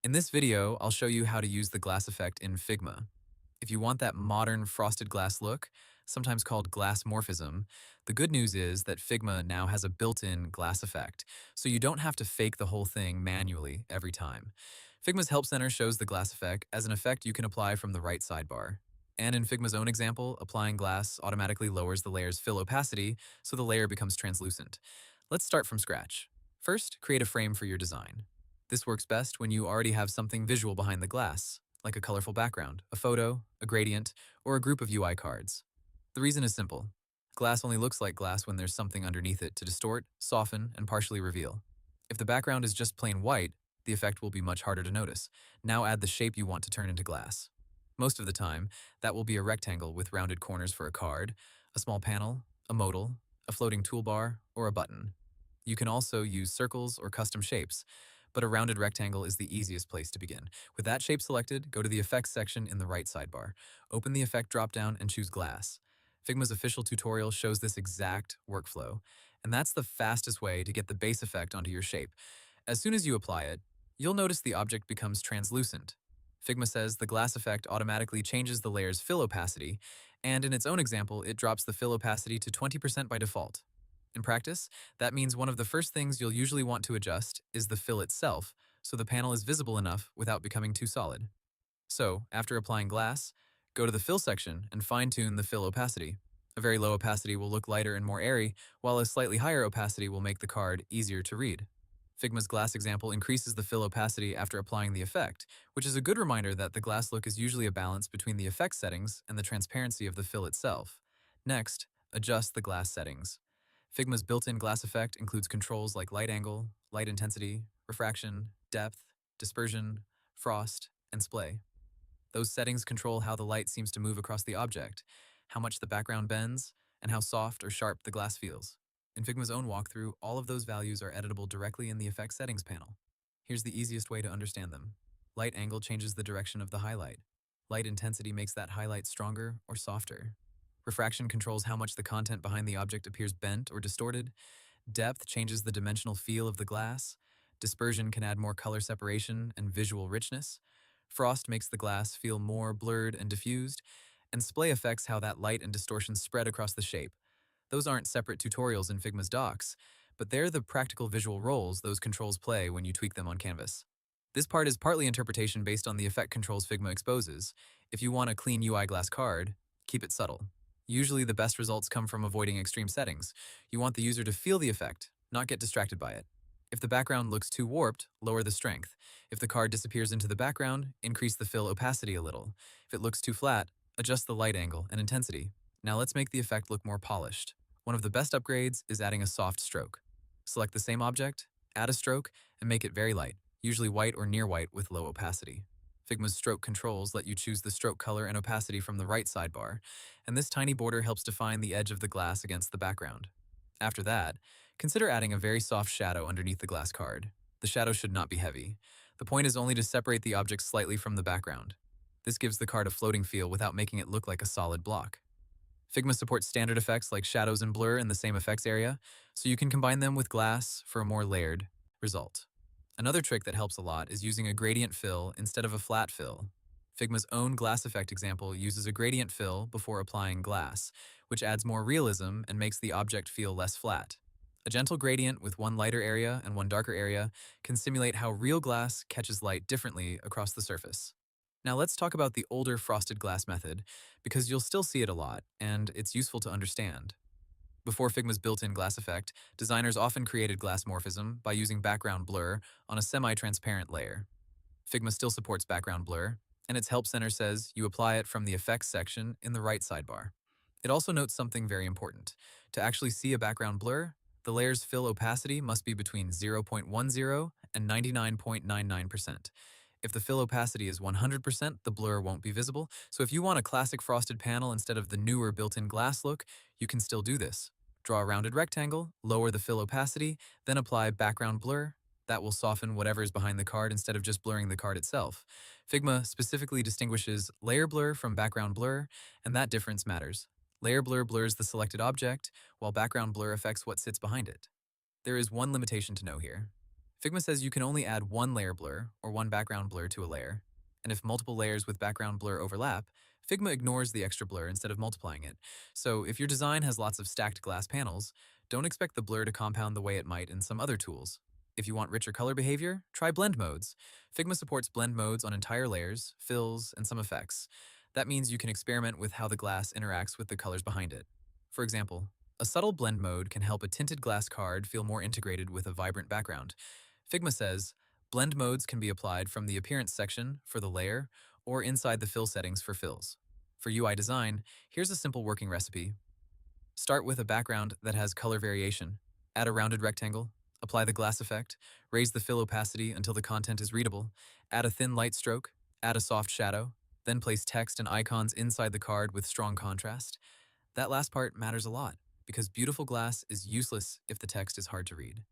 In this video, I'll show you how to use the glass effect in Figma. If you want that modern frosted glass look, sometimes called glassmorphism, the good news is that Figma now has a built-in glass effect, so you don't have to fake the whole thing manually every time. Figma's Help Center shows the glass effect as an effect you can apply from the right sidebar. And in Figma's own example, applying glass automatically lowers the layer's fill opacity, so the layer becomes translucent. Let's start from scratch. First, create a frame for your design. This works best when you already have something visual behind the glass, like a colorful background, a photo, a gradient, or a group of UI cards. The reason is simple. Glass only looks like glass when there's something underneath it to distort, soften, and partially reveal. If the background is just plain white, the effect will be much harder to notice. Now add the shape you want to turn into glass. Most of the time, that will be a rectangle with rounded corners for a card, a small panel, a modal, a floating toolbar, or a button. You can also use circles or custom shapes, but a rounded rectangle is the easiest place to begin. With that shape selected, go to the Effects section in the right sidebar. Open the Effect dropdown and choose Glass. Figma's official tutorial shows this exact workflow, and that's the fastest way to get the base effect onto your shape. As soon as you apply it, you'll notice the object becomes translucent. Figma says the glass effect automatically changes the layer's fill opacity, and in its own example, it drops the fill opacity to 20% by default. In practice, that means one of the first things you'll usually want to adjust is the fill itself, so the panel is visible enough without becoming too solid. So, after applying glass, go to the fill section and fine-tune the fill opacity. A very low opacity will look lighter and more airy, while a slightly higher opacity will make the card easier to read. Figma's glass example increases the fill opacity after applying the effect, which is a good reminder that the glass look is usually a balance between the effect settings and the transparency of the fill itself. Next, adjust the glass settings. Figma's built-in glass effect includes controls like light angle, light intensity, refraction, depth, dispersion, frost, and splay. Those settings control how the light seems to move across the object, how much the background bends, and how soft or sharp the glass feels. In Figma's own walkthrough, all of those values are editable directly in the Effect Settings panel. Here's the easiest way to understand them. Light angle changes the direction of the highlight. Light intensity makes that highlight stronger or softer. Refraction controls how much the content behind the object appears bent or distorted. Depth changes the dimensional feel of the glass. Dispersion can add more color separation and visual richness. Frost makes the glass feel more blurred and diffused. And splay affects how that light and distortion spread across the shape. Those aren't separate tutorials in Figma's docs, but they're the practical visual roles those controls play when you tweak them on canvas. This part is partly interpretation based on the effect controls Figma exposes. If you want a clean UI glass card, keep it subtle. Usually the best results come from avoiding extreme settings. You want the user to feel the effect, not get distracted by it. If the background looks too warped, lower the strength. If the card disappears into the background, increase the fill opacity a little. If it looks too flat, adjust the light angle and intensity. Now let's make the effect look more polished. One of the best upgrades is adding a soft stroke. Select the same object, add a stroke, and make it very light, usually white or near white with low opacity. Figma's stroke controls let you choose the stroke color and opacity from the right sidebar, and this tiny border helps define the edge of the glass against the background. After that, consider adding a very soft shadow underneath the glass card. The shadow should not be heavy. The point is only to separate the object slightly from the background. This gives the card a floating feel without making it look like a solid block. Figma supports standard effects like shadows and blur in the same effects area, so you can combine them with glass for a more layered result. Another trick that helps a lot is using a gradient fill instead of a flat fill. Figma's own glass effect example uses a gradient fill before applying glass, which adds more realism and makes the object feel less flat. A gentle gradient with one lighter area and one darker area can simulate how real glass catches light differently across the surface. Now let's talk about the older frosted glass method, because you'll still see it a lot, and it's useful to understand. Before Figma's built-in glass effect, designers often created glassmorphism by using background blur on a semi-transparent layer. Figma still supports background blur, and its Help Center says you apply it from the Effects section in the right sidebar. It also notes something very important. To actually see a background blur, the layer's fill opacity must be between 0.10 and 99.99%. If the fill opacity is 100%, the blur won't be visible, so if you want a classic frosted panel instead of the newer built-in glass look, you can still do this. Draw a rounded rectangle, lower the fill opacity, then apply background blur. That will soften whatever is behind the card instead of just blurring the card itself. Figma specifically distinguishes layer blur from background blur, and that difference matters. Layer blur blurs the selected object, while background blur affects what sits behind it. There is one limitation to know here. Figma says you can only add one layer blur or one background blur to a layer, and if multiple layers with background blur overlap, Figma ignores the extra blur instead of multiplying it. So if your design has lots of stacked glass panels, don't expect the blur to compound the way it might in some other tools. If you want richer color behavior, try blend modes. Figma supports blend modes on entire layers, fills, and some effects. That means you can experiment with how the glass interacts with the colors behind it. For example, a subtle blend mode can help a tinted glass card feel more integrated with a vibrant background. Figma says, blend modes can be applied from the appearance section for the layer or inside the fill settings for fills. For UI design, here's a simple working recipe. Start with a background that has color variation. Add a rounded rectangle. Apply the glass effect. Raise the fill opacity until the content is readable. Add a thin light stroke. Add a soft shadow. Then place text and icons inside the card with strong contrast. That last part matters a lot because beautiful glass is useless if the text is hard to read.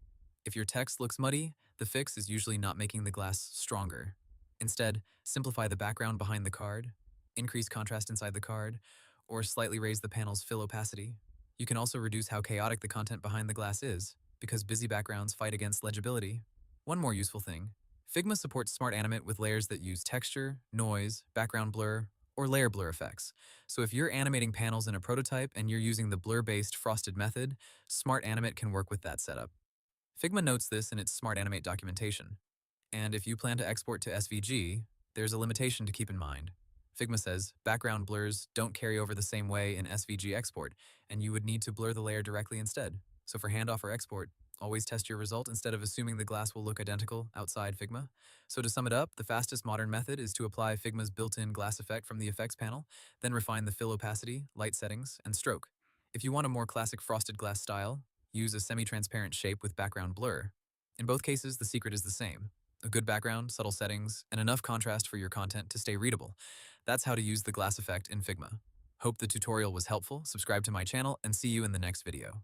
If your text looks muddy, the fix is usually not making the glass stronger. Instead, simplify the background behind the card, increase contrast inside the card, or slightly raise the panel's fill opacity. You can also reduce how chaotic the content behind the glass is, because busy backgrounds fight against legibility. One more useful thing. Figma supports Smart Animate with layers that use texture, noise, background blur, or layer blur effects. So if you're animating panels in a prototype and you're using the blur-based frosted method, Smart Animate can work with that setup. Figma notes this in its Smart Animate documentation. And if you plan to export to SVG, there's a limitation to keep in mind. Figma says background blurs don't carry over the same way in SVG export, and you would need to blur the layer directly instead. So for handoff or export, always test your result instead of assuming the glass will look identical outside Figma. So to sum it up, the fastest modern method is to apply Figma's built-in glass effect from the effects panel, then refine the fill opacity, light settings, and stroke. If you want a more classic frosted glass style, use a semi-transparent shape with background blur. In both cases, the secret is the same. A good background, subtle settings, and enough contrast for your content to stay readable. That's how to use the glass effect in Figma. Hope the tutorial was helpful, subscribe to my channel, and see you in the next video.